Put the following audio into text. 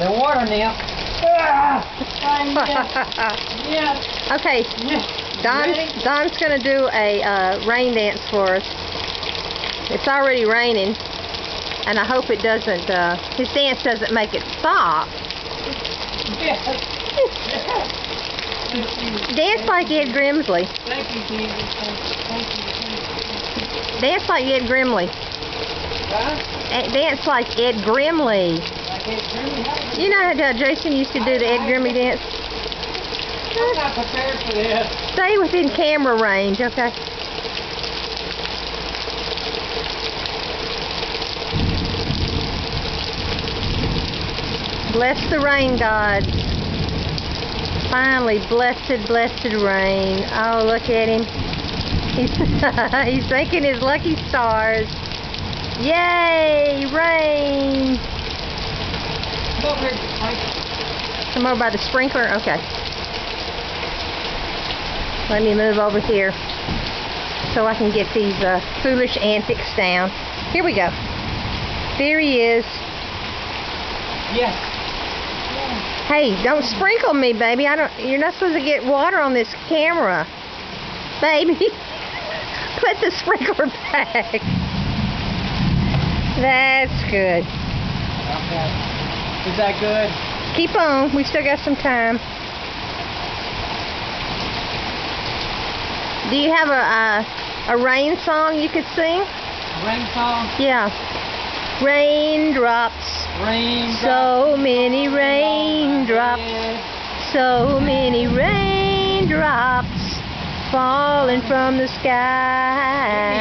The water nymph. Yeah. Okay, Don's gonna do a rain dance for us. It's already raining, and I hope it doesn't. His dance doesn't make it stop. Dance like Ed Grimsley. Thank you, Jesus. Thank you. Dance like Ed Grimley. Huh? Dance like Ed Grimley. Like Ed Grimley? You know how Jason used to do the Ed Grimley dance? I'm not prepared for this. Stay within camera range, okay? Bless the rain gods. Finally, blessed rain. Oh, look at him. He's thanking his lucky stars. Yay, rain. Come over by the sprinkler? Okay. Let me move over here so I can get these foolish antics down. Here we go. There he is. Yes. Hey, don't sprinkle me, baby. You're not supposed to get water on this camera. Baby, put the sprinkler back. That's good. Okay. Is that good? Keep on. We still got some time. Do you have a rain song you could sing? Rain song? Yeah. Raindrops. Raindrops. So many raindrops. So many raindrops falling from the sky.